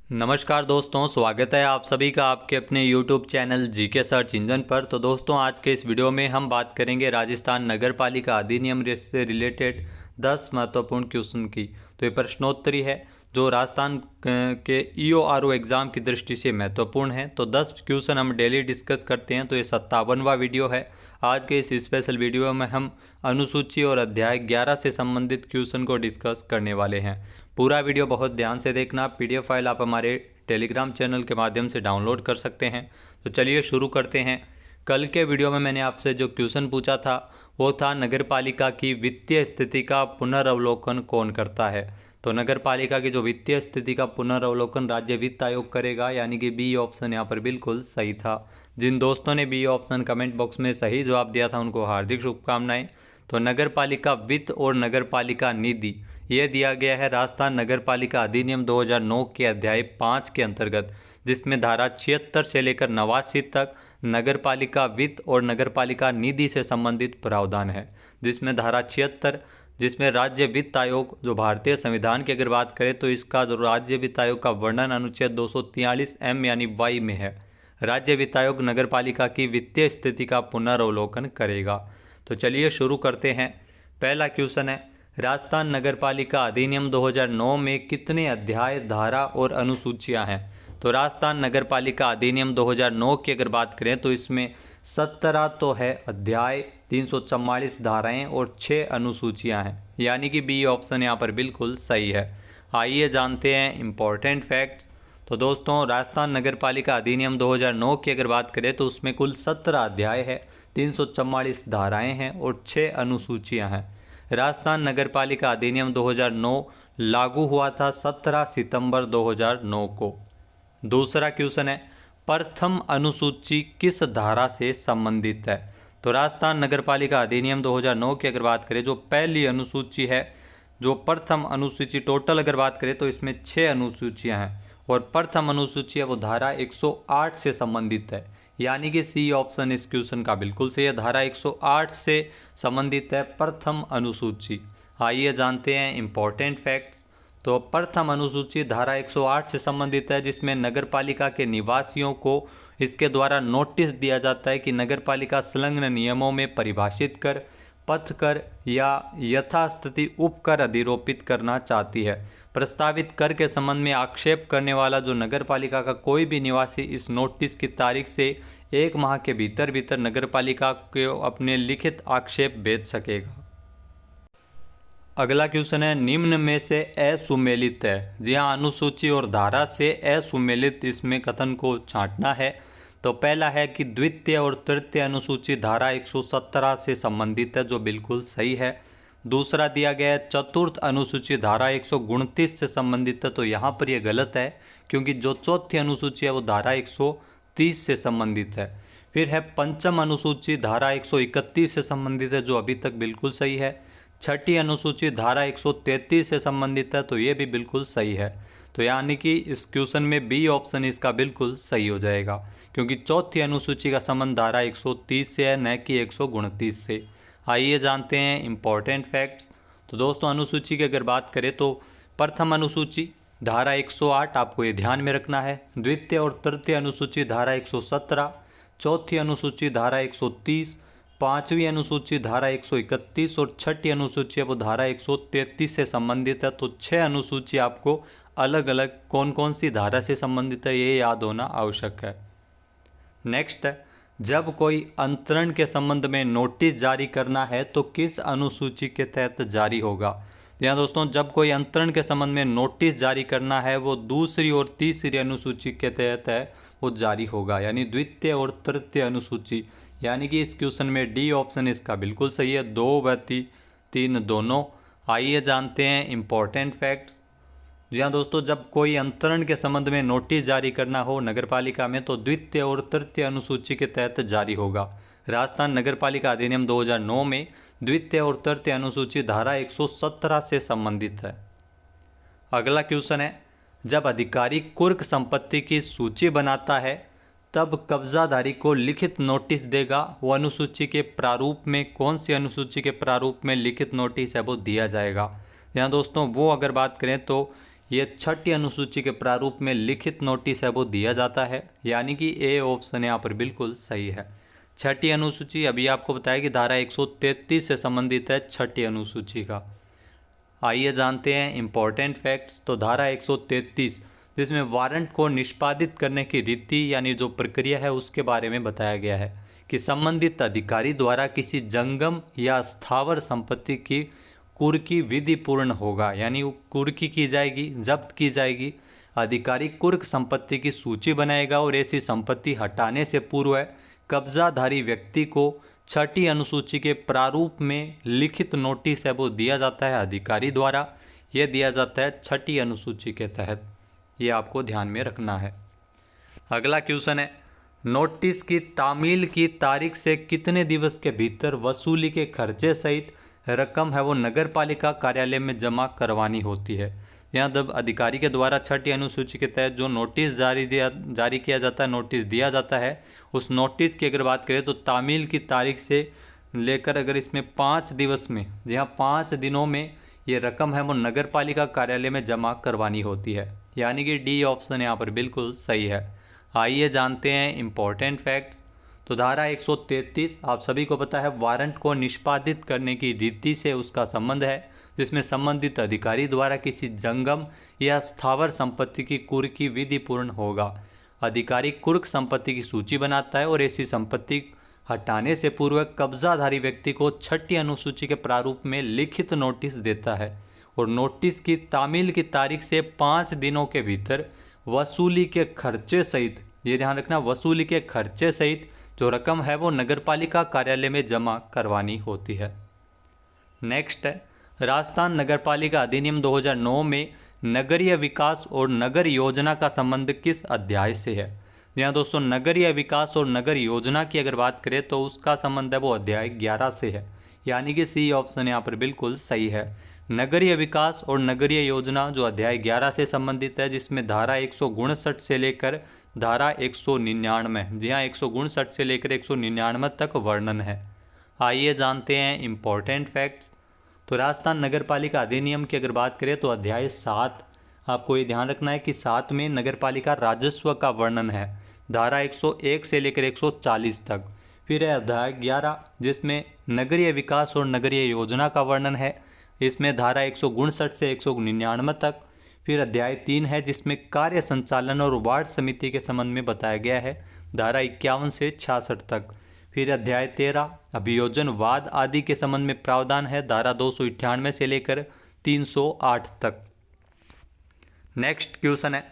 नमस्कार दोस्तों, स्वागत है आप सभी का आपके अपने YouTube channel GK search engine पर। तो दोस्तों, आज के इस वीडियो में हम बात करेंगे राजस्थान नगर पालिका अधिनियम से रिलेटेड 10 महत्वपूर्ण क्वेश्चन की। तो ये प्रश्नोत्तरी है जो राजस्थान के EORO एग्ज़ाम की दृष्टि से महत्वपूर्ण है। तो 10 क्वेश्चन हम डेली डिस्कस करते हैं। तो ये 57वां वीडियो है। आज के इस स्पेशल वीडियो में हम अनुसूची और अध्याय 11 से संबंधित क्वेश्चन को डिस्कस करने वाले हैं। पूरा वीडियो बहुत ध्यान से देखना। PDF फाइल आप हमारे टेलीग्राम चैनल के माध्यम से डाउनलोड कर सकते हैं। तो चलिए शुरू करते हैं। कल के वीडियो में मैंने आपसे जो क्वेश्चन पूछा था वो था नगर पालिका की वित्तीय स्थिति का पुनर्अवलोकन कौन करता है। तो नगर पालिका की जो वित्तीय स्थिति का पुनर्अवलोकन राज्य वित्त आयोग करेगा, यानी कि बी ऑप्शन यहाँ पर बिल्कुल सही था। जिन दोस्तों ने बी ऑप्शन कमेंट बॉक्स में सही जवाब दिया था उनको हार्दिक शुभकामनाएं। तो नगर पालिका वित्त और नगर पालिका निधि ये दिया गया है राजस्थान नगर पालिका अधिनियम 2009 के अध्याय 5 के अंतर्गत, जिसमें धारा 76 से लेकर 89 तक नगर पालिका वित्त और नगर पालिका निधि से संबंधित प्रावधान है। जिसमें धारा 76 जिसमें राज्य वित्त आयोग, जो भारतीय संविधान की अगर बात करें तो इसका जो राज्य वित्त आयोग का वर्णन अनुच्छेद 243M यानी वाई में है। राज्य वित्त आयोग नगर पालिका की वित्तीय स्थिति का पुनर्अवलोकन करेगा। तो चलिए शुरू करते हैं। पहला क्वेश्चन है, राजस्थान नगर पालिका अधिनियम 2009 में कितने अध्याय, धारा और अनुसूचियां हैं। तो राजस्थान नगर पालिका अधिनियम 2009 की अगर बात करें तो इसमें 17 तो है अध्याय, 344 धाराएं और 6 अनुसूचियां हैं, यानी कि बी ऑप्शन यहाँ पर बिल्कुल सही है। आइए जानते हैं इम्पोर्टेंट फैक्ट्स। तो दोस्तों, राजस्थान नगर पालिका अधिनियम 2009 की अगर बात करें तो उसमें कुल 17 अध्याय है, 344 धाराएं हैं और 6 अनुसूचियां हैं। राजस्थान नगर पालिका अधिनियम 2009 लागू हुआ था 17 सितंबर 2009 को। दूसरा क्वेश्चन है, प्रथम अनुसूची किस धारा से संबंधित है। तो राजस्थान नगर पालिका अधिनियम 2009 की अगर बात करें, जो पहली अनुसूची है, जो प्रथम अनुसूची, टोटल अगर बात करें तो इसमें 6 अनुसूचियां हैं और प्रथम अनुसूची है वो धारा 108 से संबंधित है, यानी कि सी ऑप्शन इस क्वेश्चन का बिल्कुल सही है। धारा 108 से संबंधित है प्रथम अनुसूची। आइए जानते हैं इम्पोर्टेंट फैक्ट्स। तो प्रथम अनुसूची धारा 108 से संबंधित है, जिसमें नगर पालिका के निवासियों को इसके द्वारा नोटिस दिया जाता है कि नगर पालिका संलग्न नियमों में परिभाषित कर, पथ कर या यथास्थिति उपकर अधिरोपित करना चाहती है। प्रस्तावित कर के संबंध में आक्षेप करने वाला जो नगर पालिका का कोई भी निवासी इस नोटिस की तारीख से 1 माह के भीतर भीतर नगर पालिका को अपने लिखित आक्षेप भेज सकेगा। अगला क्वेश्चन है, निम्न में से असुमेलित है। जी हाँ, अनुसूची और धारा से असुमेलित इसमें कथन को छांटना है। तो पहला है कि द्वितीय और तृतीय अनुसूची धारा 117 से संबंधित है, जो बिल्कुल सही है। दूसरा दिया गया है चतुर्थ अनुसूची धारा 129 से संबंधित है, तो यहाँ पर यह गलत है, क्योंकि जो चौथी अनुसूची है वो धारा 130 से संबंधित है। फिर है पंचम अनुसूची धारा 131 से संबंधित है, जो अभी तक बिल्कुल सही है। छठी अनुसूची धारा 133 से संबंधित है, तो ये भी बिल्कुल सही है। तो यानी कि इस क्वेश्चन में बी ऑप्शन इसका बिल्कुल सही हो जाएगा, क्योंकि चौथी अनुसूची का संबंध धारा 130 से है, न कि 129 से। आइए जानते हैं इम्पोर्टेंट फैक्ट्स। तो दोस्तों, अनुसूची की अगर बात करें तो प्रथम अनुसूची धारा 108 आपको ये ध्यान में रखना है। द्वितीय और तृतीय अनुसूची धारा 117, चौथी अनुसूची धारा 130, पांचवी अनुसूची धारा 131 और छठी अनुसूची है वो धारा 133 से संबंधित है। तो 6 अनुसूची आपको अलग अलग कौन कौन सी धारा से संबंधित है ये याद होना आवश्यक है। नेक्स्ट है, जब कोई अंतरण के संबंध में नोटिस जारी करना है तो किस अनुसूची के तहत जारी होगा। यहाँ दोस्तों, जब कोई अंतरण के संबंध में नोटिस जारी करना है वो दूसरी और तीसरी अनुसूची के तहत है वो जारी होगा, यानी द्वितीय और तृतीय अनुसूची। यानी कि इस क्वेश्चन में डी ऑप्शन इसका बिल्कुल सही है, 2 व 3 दोनों। आइए जानते हैं इम्पोर्टेंट फैक्ट्स। जी हाँ दोस्तों, जब कोई अंतरण के संबंध में नोटिस जारी करना हो नगर पालिका में तो द्वितीय और तृतीय अनुसूची के तहत जारी होगा। राजस्थान नगर पालिका अधिनियम 2009 में द्वितीय और तृतीय अनुसूची धारा 117 से संबंधित है। अगला क्वेश्चन है, जब अधिकारी कुर्क संपत्ति की सूची बनाता है तब कब्जाधारी को लिखित नोटिस देगा। वो अनुसूची के प्रारूप में, कौन सी अनुसूची के प्रारूप में लिखित नोटिस है वो दिया जाएगा। यहाँ दोस्तों, वो अगर बात करें तो ये छठी अनुसूची के प्रारूप में लिखित नोटिस है वो दिया जाता है, यानी कि ए ऑप्शन यहाँ पर बिल्कुल सही है। छठी अनुसूची अभी आपको बताया कि धारा 133 से संबंधित है छठी अनुसूची का। आइए जानते हैं इम्पोर्टेंट फैक्ट्स। तो धारा 133 जिसमें वारंट को निष्पादित करने की रीति यानी जो प्रक्रिया है उसके बारे में बताया गया है कि संबंधित अधिकारी द्वारा किसी जंगम या स्थावर संपत्ति की कुर्की विधि पूर्ण होगा, यानी कुर्की की जाएगी, जब्त की जाएगी। अधिकारी कुर्क संपत्ति की सूची बनाएगा और ऐसी संपत्ति हटाने से पूर्व कब्जाधारी व्यक्ति को छठी अनुसूची के प्रारूप में लिखित नोटिस है वो दिया जाता है अधिकारी द्वारा। यह दिया जाता है छठी अनुसूची के तहत, ये आपको ध्यान में रखना है। अगला क्वेश्चन है, नोटिस की तामील की तारीख से कितने दिवस के भीतर वसूली के खर्चे सहित रकम है वो नगर पालिका कार्यालय में जमा करवानी होती है। यहाँ जब अधिकारी के द्वारा छठी अनुसूची के तहत जो नोटिस जारी किया जाता है, नोटिस दिया जाता है, उस नोटिस की अगर बात करें तो तामील की तारीख से लेकर अगर इसमें 5 दिवस में, जी हाँ 5 दिनों में ये रकम है वो नगर पालिका कार्यालय में जमा करवानी होती है, यानी कि डी ऑप्शन यहाँ पर बिल्कुल सही है। आइए जानते हैं इम्पोर्टेंट फैक्ट्स। तो धारा 133 आप सभी को पता है वारंट को निष्पादित करने की रीति से उसका संबंध है, जिसमें संबंधित अधिकारी द्वारा किसी जंगम या स्थावर संपत्ति की कुर्क विधि पूर्ण होगा। अधिकारी कुर्क संपत्ति की सूची बनाता है और ऐसी संपत्ति हटाने से पूर्व कब्जाधारी व्यक्ति को छठी अनुसूची के प्रारूप में लिखित नोटिस देता है और नोटिस की तामील की तारीख से 5 दिनों के भीतर वसूली के खर्चे सहित, ये ध्यान रखना, वसूली के खर्चे सहित जो रकम है वो नगरपालिका कार्यालय में जमा करवानी होती है। नेक्स्ट है, राजस्थान नगरपालिका अधिनियम 2009 में नगरीय विकास और नगर योजना का संबंध किस अध्याय से है। यहाँ दोस्तों नगरीय विकास और नगर योजना की अगर बात करें तो उसका संबंध है वो अध्याय 11 से है, यानी कि सी ऑप्शन यहाँ पर बिल्कुल सही है। नगरीय विकास और नगरीय योजना जो अध्याय 11 से संबंधित है, जिसमें धारा 159 से लेकर धारा 199, जी हाँ 159 से लेकर 199 तक वर्णन है। आइए जानते हैं इम्पोर्टेंट फैक्ट्स। तो राजस्थान नगरपालिका अधिनियम की अगर बात करें तो अध्याय 7, आपको ये ध्यान रखना है कि 7 में नगरपालिका राजस्व का वर्णन है, धारा 101 से लेकर 140 तक। फिर है अध्याय 11 जिसमें नगरीय विकास और नगरीय योजना का वर्णन है, इसमें धारा 159 से 199 तक। फिर अध्याय 3 है जिसमें कार्य संचालन और वार्ड समिति के संबंध में बताया गया है, धारा 51 से 66 तक। फिर अध्याय 13 अभियोजनवाद आदि के संबंध में प्रावधान है, धारा 298 से लेकर 308 तक। नेक्स्ट क्वेश्चन है,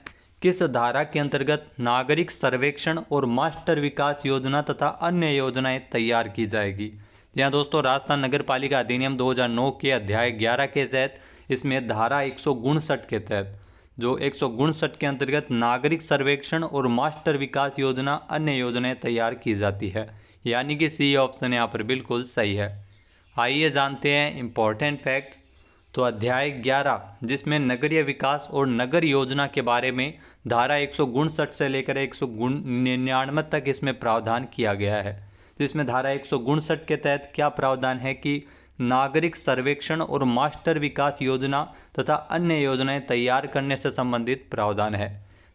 किस धारा के अंतर्गत नागरिक सर्वेक्षण और मास्टर विकास योजना तथा अन्य योजनाएं तैयार की जाएगी। यहाँ दोस्तों राजस्थान नगर पालिका अधिनियम 2009 के अध्याय 11 के तहत, इसमें धारा 159 के तहत, जो 159 के अंतर्गत नागरिक सर्वेक्षण और मास्टर विकास योजना अन्य योजनाएं तैयार की जाती है, यानी कि सी ऑप्शन यहाँ पर बिल्कुल सही है। आइए जानते हैं इम्पोर्टेंट फैक्ट्स। तो अध्याय 11 जिसमें नगरीय विकास और नगर योजना के बारे में धारा 159 से लेकर 199 तक इसमें प्रावधान किया गया है, जिसमें धारा 159 के तहत क्या प्रावधान है कि नागरिक सर्वेक्षण और मास्टर विकास योजना तथा अन्य योजनाएं तैयार करने से संबंधित प्रावधान है।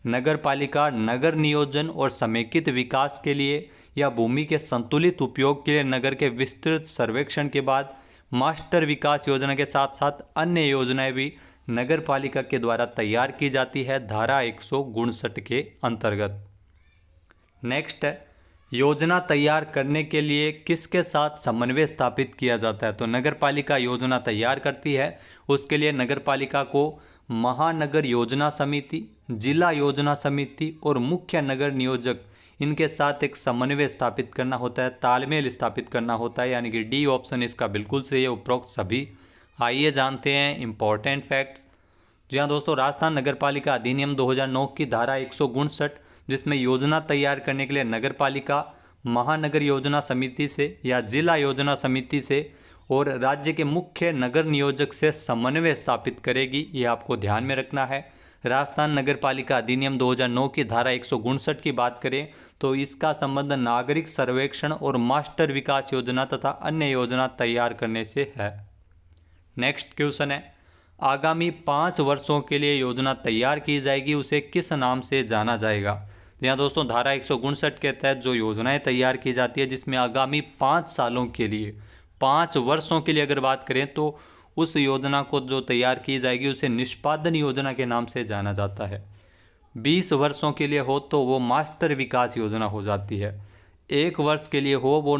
नगर पालिका नगर नियोजन और समेकित विकास के लिए या भूमि के संतुलित उपयोग के लिए नगर के विस्तृत सर्वेक्षण के बाद मास्टर विकास योजना के साथ साथ अन्य योजनाएं भी नगर पालिका के द्वारा तैयार की जाती है, धारा 159 के अंतर्गत। नेक्स्ट है, योजना तैयार करने के लिए किसके साथ समन्वय स्थापित किया जाता है। तो नगर पालिका योजना तैयार करती है, उसके लिए नगर पालिका को महानगर योजना समिति, जिला योजना समिति और मुख्य नगर नियोजक, इनके साथ एक समन्वय स्थापित करना होता है, तालमेल स्थापित करना होता है, यानी कि डी ऑप्शन इसका बिल्कुल सही है, उपरोक्त सभी। आइए जानते हैं इम्पोर्टेंट फैक्ट्स। जी हाँ दोस्तों, राजस्थान नगर पालिका अधिनियम 2009 की धारा 159 जिसमें योजना तैयार करने के लिए नगर पालिका महानगर योजना समिति से या जिला योजना समिति से और राज्य के मुख्य नगर नियोजक से समन्वय स्थापित करेगी, ये आपको ध्यान में रखना है। राजस्थान नगर पालिका अधिनियम 2009 की धारा 159 की बात करें तो इसका संबंध नागरिक सर्वेक्षण और मास्टर विकास योजना तथा अन्य योजना तैयार करने से है। नेक्स्ट क्वेश्चन है, आगामी 5 वर्षों के लिए योजना तैयार की जाएगी, उसे किस नाम से जाना जाएगा। तो यहाँ दोस्तों धारा 159 के तहत जो योजनाएं तैयार की जाती है जिसमें आगामी 5 सालों के लिए, 5 वर्षों के लिए अगर बात करें तो उस योजना को जो तैयार की जाएगी उसे निष्पादन योजना के नाम से जाना जाता है। 20 वर्षों के लिए हो तो वो मास्टर विकास योजना हो जाती है। 1 वर्ष के लिए हो वो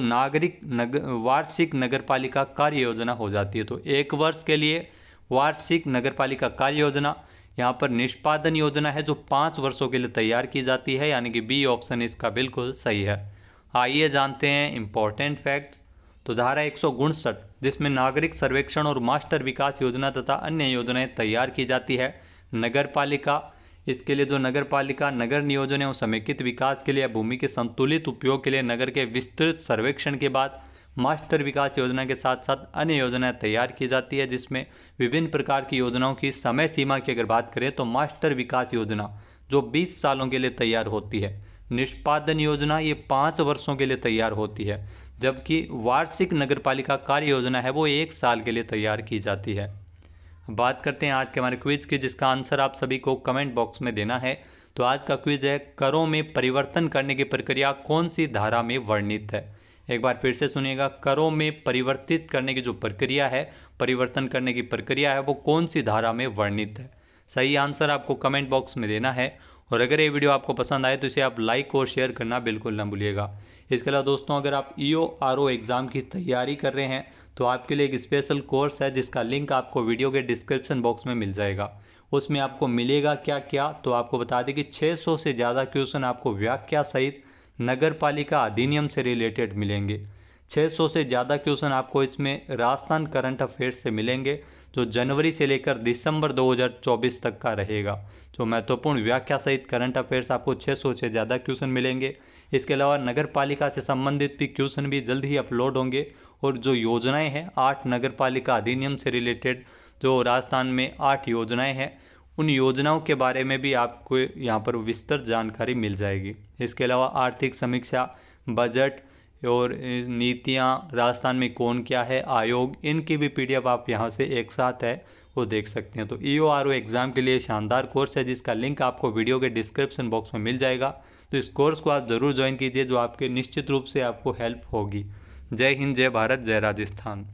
वार्षिक नगरपालिका कार्य योजना हो जाती है। तो 1 वर्ष के लिए वार्षिक नगरपालिका कार्य योजना, यहाँ पर निष्पादन योजना है जो 5 वर्षों के लिए तैयार की जाती है, यानी कि बी ऑप्शन इसका बिल्कुल सही है। आइए जानते हैं इम्पोर्टेंट फैक्ट्स। तो धारा 159 जिसमें नागरिक सर्वेक्षण और मास्टर विकास योजना तथा अन्य योजनाएं तैयार की जाती है। नगरपालिका, इसके लिए जो नगरपालिका नगर नियोजन एवं समेकित विकास के लिए भूमि के संतुलित उपयोग के लिए नगर के विस्तृत सर्वेक्षण के बाद मास्टर विकास योजना के साथ साथ अन्य योजनाएं तैयार की जाती है, जिसमें विभिन्न प्रकार की योजनाओं की समय सीमा की अगर बात करें तो मास्टर विकास योजना जो 20 सालों के लिए तैयार होती है, निष्पादन योजना ये 5 वर्षों के लिए तैयार होती है, जबकि वार्षिक नगरपालिका कार्य योजना है वो 1 साल के लिए तैयार की जाती है। बात करते हैं आज के हमारे क्विज की, जिसका आंसर आप सभी को कमेंट बॉक्स में देना है। तो आज का क्विज है, करों में परिवर्तन करने की प्रक्रिया कौन सी धारा में वर्णित है। एक बार फिर से सुनिएगा, करों में परिवर्तित करने की जो प्रक्रिया है, परिवर्तन करने की प्रक्रिया है वो कौन सी धारा में वर्णित है। सही आंसर आपको कमेंट बॉक्स में देना है। और अगर ये वीडियो आपको पसंद आए तो इसे आप लाइक और शेयर करना बिल्कुल ना भूलिएगा। इसके अलावा दोस्तों अगर आप EO/RO एग्ज़ाम की तैयारी कर रहे हैं तो आपके लिए एक स्पेशल कोर्स है जिसका लिंक आपको वीडियो के डिस्क्रिप्शन बॉक्स में मिल जाएगा। उसमें आपको मिलेगा क्या क्या, तो आपको बता दें कि 600 से ज़्यादा क्वेश्चन आपको व्याख्या सहित नगर पालिका अधिनियम से रिलेटेड मिलेंगे। 600 से ज़्यादा क्वेश्चन आपको इसमें राजस्थान करंट अफेयर्स से मिलेंगे जो जनवरी से लेकर दिसंबर 2024 तक का रहेगा। जो महत्वपूर्ण व्याख्या सहित करंट अफेयर्स आपको 600 से ज़्यादा क्वेश्चन मिलेंगे। इसके अलावा नगर पालिका से संबंधित भी क्वेश्चन भी जल्द ही अपलोड होंगे। और जो योजनाएं हैं 8 नगर पालिका अधिनियम से रिलेटेड जो राजस्थान में 8 योजनाएं हैं, उन योजनाओं के बारे में भी आपको यहाँ पर विस्तृत जानकारी मिल जाएगी। इसके अलावा आर्थिक समीक्षा, बजट और नीतियाँ, राजस्थान में कौन क्या है, आयोग, इनकी भी PDF आप यहाँ से एक साथ है वो देख सकते हैं। तो EO/RO एग्ज़ाम के लिए शानदार कोर्स है जिसका लिंक आपको वीडियो के डिस्क्रिप्शन बॉक्स में मिल जाएगा। तो इस कोर्स को आप ज़रूर ज्वाइन कीजिए जो आपके निश्चित रूप से आपको हेल्प होगी। जय हिंद, जय भारत, जय राजस्थान।